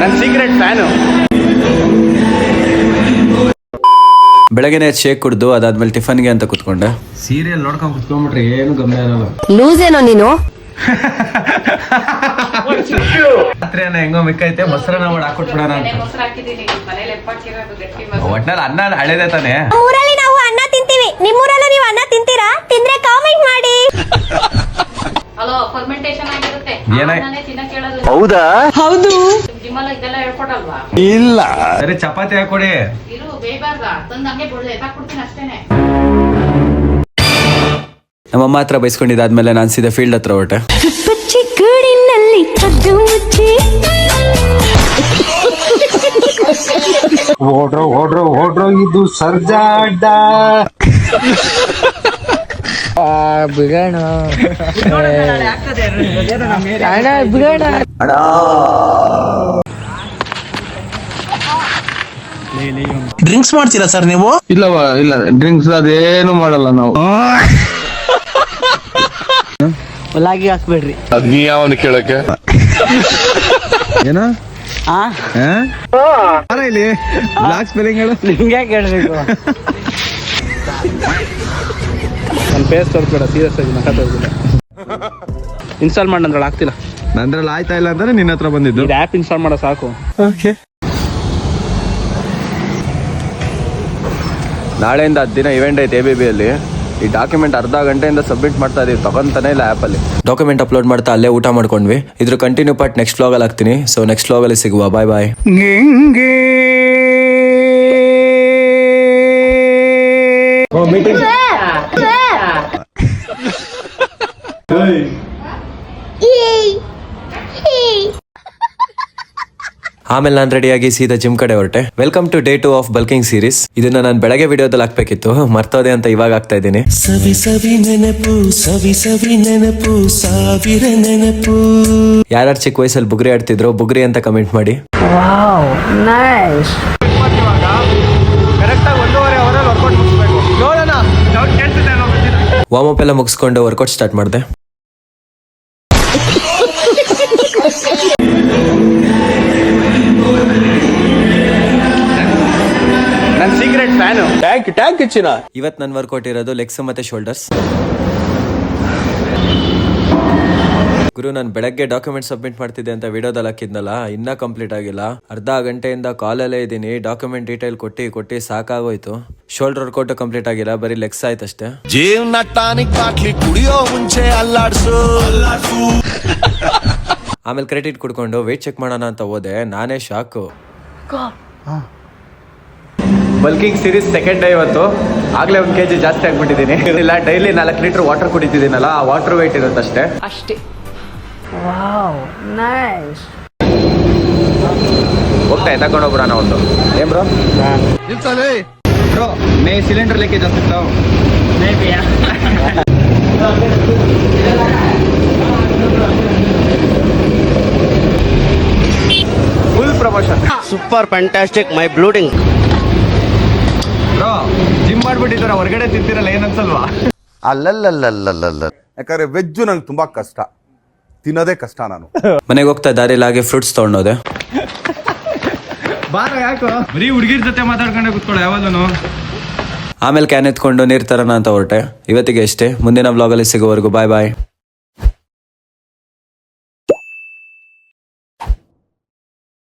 ನನ್ನ secret fan. ಬೆಳಗ್ಗೆನೆ shake ಕುಡ್ದು ಅದಾದ್ಮೇಲೆ ಟಿಫನ್ಗೆ ಅಂತ ಕುತ್ಕೊಂಡೆ. ಸೀರಿಯಲ್ ನೋಡ್ಕೊಂಡ್ ಕುತ್ಕೊಂಡ್ಬಿಟ್ರೆ ಏನು ಗಮನ ಇರಲ್ಲ. ಲೂಸ್ ಏನೋ ನೀನು. ರಾತ್ರಿ ಹೆಂಗೋ ಮಿಕ್ಕೈತೆ ಮೊಸರನ್ನ ಮಾಡಿ ಹಾಕೊಟ್ಬಿಡೋಣ ಅಂತ. ಒಟ್ನಲ್ಲಿ ಅನ್ನ ಹಳೇದೆ ತಾನೆ. ಊರಲ್ಲಿ ನಾವು ಅನ್ನ ತಿಂತೀವಿ, ನಿಮ್ಮೂರಲ್ಲೂ ನೀವು ಅನ್ನ ತಿಂತೀರಾ? ತಿಂದ್ರೆ ಕಾಮೆಂಟ್ ಮಾಡಿ. ಹಲೋ, ಫರ್ಮೆಂಟೇಷನ್ ಆಗಿರುತ್ತೆ. ಹೌದಾ? ಹೌದು. ಜಿಮ್ಮಲ್ಲಿ ಇದೆಲ್ಲ ಹೇಳ್ಕೊಡಲ್ವಾ? ಇಲ್ಲ. ಸರಿ ಚಪಾತಿ ಹಾಕೊಡಿ. ಇರು ಬೇಯ್ಬಾರ್ದ ತಂದು ಹಂಗೆ ಎತ್ತಾಕ್ಬಿಡ್ತೀನಿ ಅಷ್ಟೇನೆ. ನಮ್ಮಮ್ಮ ಹತ್ರ ಬೈಸ್ಕೊಂಡಿದ್ದಾದ್ಮೇಲೆ ನಾನು ಸೀದಾ ಫೀಲ್ಡ್ ಹತ್ರ ಹೊರಟೆ. ಗೂಡಿನಲ್ಲಿ ಕದ್ದು ಮುಚ್ಚಿ ಓಡ್ರೋ ಇದು ಸರ್ಜಾಡ್ಡ. ಬಿಡೋಣ ಬಿಡೋಣ. ಡ್ರಿಂಕ್ಸ್ ಮಾಡ್ತೀರಾ ಸರ್ ನೀವು? ಇಲ್ಲ ಡ್ರಿಂಕ್ಸ್ ಅದೇನು ಮಾಡಲ್ಲ ನಾವು. ಲಾಗಿ ಹಾಕ್ಬೇಡ್ರಿ. ಅದ್ ನೀ ಯಾವನು ಕೇಳಕ್ಕೆ ಏನೋ ಇಲ್ಲಿ ಬ್ಲಾಕ್ ಸ್ಪೆಲ್ಲಿಂಗ್ ಹೇಳು. ನಿಮ್ಗೆ ಕೇಳಬೇಕು. ನನ್ನ ಫೇಸ್ ತೋರಿಸ್ಬೇಡ, ಸೀರಿಯಸ್ ಆಗಿ ನಕ ತೋರಿಸಿಲ್ಲ. ಇನ್ಸ್ಟಾಲ್ ಮಾಡಿ ನಂದ್ರಲ್ಲಿ ಆಗ್ತಿಲ್ಲ. ನಂದ್ರಲ್ಲಿ ಆಯ್ತಾ ಇಲ್ಲ ಅಂದ್ರೆ ನಿನ್ನ ಹತ್ರ ಬಂದಿದ್ದು. ಇದು ಆ್ಯಪ್ ಇನ್ಸ್ಟಾಲ್ ಮಾಡೋ ಸಾಕು. ಓಕೆ. ನಾಳೆಯಿಂದ 10 ದಿನ ಇವೆಂಟ್ ಐತೆ ABB ಅಲ್ಲಿ. ಈ ಡಾಕ್ಯುಮೆಂಟ್ ಅರ್ಧ ಗಂಟೆಯಿಂದ ಸಬ್ಮಿಟ್ ಮಾಡ್ತಾ ಇದೀವಿ, ತಗೊಂತಾನೆ ಇಲ್ಲ ಆ್ಯಪ್ ಅಲ್ಲಿ. ಡಾಕ್ಯುಮೆಂಟ್ ಅಪ್ಲೋಡ್ ಮಾಡ್ತಾ ಅಲ್ಲೇ ಊಟ ಮಾಡ್ಕೊಂಡ್ವಿ. ಇದ್ರ ಕಂಟಿನ್ಯೂ ಪಾರ್ಟ್ ನೆಕ್ಸ್ಟ್ ವ್ಲಾಗ್ ಅಲ್ಲಿ ಹಾಕ್ತೀನಿ. ಸೊ ನೆಕ್ಸ್ಟ್ ವ್ಲಾಗ್ ಅಲ್ಲಿ ಸಿಗುವ. ಬಾಯ್ ಬಾಯ್. ಆಮೇಲೆ ನಾನು ರೆಡಿಯಾಗಿ ಸೀದಾ ಜಿಮ್ ಕಡೆ ಹೊರಟೆ. Welcome to day 2 of bulking series. ಇದನ್ನ ನಾನು ಬೆಳಗ್ಗೆ ವಿಡಿಯೋದಲ್ಲಿ ಹಾಕ್ಬೇಕಿತ್ತು, ಮರ್ತೋದೆ ಅಂತ ಇವಾಗ ಆಗ್ತಾ ಇದ್ದೀನಿ. ಸವಿ ಸವಿ ನೆನಪು ಸಾವಿರ ನೆನಪು. ಯಾರ್ಯಾರು ಚಿಕ್ಕ ವಯಸ್ಸಲ್ಲಿ ಬುಗ್ರಿ ಆಡ್ತಿದ್ರು ಬುಗ್ರಿ ಅಂತ ಕಮೆಂಟ್ ಮಾಡಿ. ವಾರ್ಮ್ ಅಪ್ ಎಲ್ಲ ಮುಗಿಸ್ಕೊಂಡು ವರ್ಕೌಟ್ ಸ್ಟಾರ್ಟ್ ಮಾಡಿದೆ. ನನ್ನ ಸೀಕ್ರೆಟ್ ಫ್ಯಾನು. ಟ್ಯಾಂಕ್ ಹೆಚ್ಚಿನ. ಇವತ್ತು ನನ್ನ ವರ್ಕೌಟ್ ಇರೋದು ಲೆಗ್ಸ್ ಮತ್ತೆ ಶೋಲ್ಡರ್ಸ್. ಗುರು, ನಾನು ಬೆಳಗ್ಗೆ ಡಾಕ್ಯುಮೆಂಟ್ ಸಬ್ಮಿಟ್ ಮಾಡ್ತಿದ್ದೆ ಅಂತ ವಿಡಿಯೋದಲ್ಲಿ ಹಾಕಿದ್ನಲ್ಲ, ಇನ್ನ ಕಂಪ್ಲೀಟ್ ಆಗಿಲ್ಲ. ಅರ್ಧ ಗಂಟೆಯಿಂದ ಕಾಲಲ್ಲೇ ಇದ್ದೀನಿ. ಡಾಕ್ಯುಮೆಂಟ್ ಡೀಟೇಲ್ ಕೊಟ್ಟಿ ಸಾಕಾಗೋಯ್ತು. ಶೋಲ್ಡರ್ ವರ್ಕೌಟ್ ಕಂಪ್ಲೀಟ್ ಆಗಿಲ್ಲ, ಬರೀ ಲೆಗ್ಸ್ ಆಯ್ತಷ್ಟೇ. ಜೀವನ ಟಾನಿಕ್ ಬಾಟ್ಲಿ ಕುಡಿಯೋ ಮುಂಚೆ ಅಲ್ಲಾಡ್ಸು. ಆಮೇಲೆ ಕ್ರೆಡಿಟ್ ಕುಡ್ಕೊಂಡು ವೇಟ್ ಚೆಕ್ ಮಾಡೋಣ ಅಂತ ಹೋದೆ. ನಾನೇ shock. Bulking series second day ಇವತ್ತು. ಆಗ್ಲೇ 1 kg ಜಾಸ್ತಿ ಆಗ್ಬಿಟ್ಟಿದ್ದೀನಿ. ಇಲ್ಲ, ಡೈಲಿ 4 ಲೀಟರ್ ವಾಟರ್ ಕುಡಿತಿದ್ದೀನಲ್ಲ, ಆ ವಾಟರ್ ವೇಟ್ ಇರುತ್ತಷ್ಟೇ. ಅಷ್ಟೇ. ಹೋಗ್ತಾ ತಗೊಂಡು ಹೋಗ್ಬಿಡೋಣ ಒಂದು. ಏನ್ ಬ್ರೋ ಮೇ ಸಿಲಿಂಡರ್ ಲೆಕ್ಕೇಜ್ ಆಗ್ತಿತ್ತು. Full promotion. ಸೂಪರ್ ಫ್ಯಾಂಟಾಸ್ಟಿಕ್ ಮೈ ಬ್ಲೂಡಿಂಗ್. ಬ್ರೋ ಜಿಮ್ ಮಾಡ್ಬಿಟ್ಟಿದಾರ, ಹೊರಗಡೆ ತಿಂತಿರಲ್ಲ, ಏನನ್ಸಲ್ವಾ? ಅಲ್ಲಲ್ಲಲ್ಲಲ್ಲಲ್ಲ, ಯಾಕಂದ್ರೆ ವೆಜ್ಜು ನಂಗೆ ತುಂಬಾ ಕಷ್ಟ, ತಿನ್ನೋದೇ ಕಷ್ಟ. ನಾನು ಮನೆಗೆ ಹೋಗ್ತಾ ದಾರಿಲಿ ಹಾಗೆ ಫ್ರೂಟ್ಸ್ ತಗೊಂಡೋದೆ. ಬಾರ ಯಾಕೋ ಬರೀ ಹುಡುಗಿರ್ ಜೊತೆ ಮಾತಾಡ್ಕೊಂಡೆ ಕೂತ್ಕೊಳ್ಳೋ ಯಾವಾಗಲೂ. ಆಮೇಲೆ ಕ್ಯಾನ್ ಎತ್ಕೊಂಡು ನೀರ್ ತರೋಣ ಅಂತ ಹೊರಟೆ. ಇವತ್ತಿಗೆ ಅಷ್ಟೇ. ಮುಂದಿನ ವ್ಲಾಗಲ್ಲಿ ಸಿಗೋವರೆಗೂ ಬಾಯ್ ಬಾಯ್.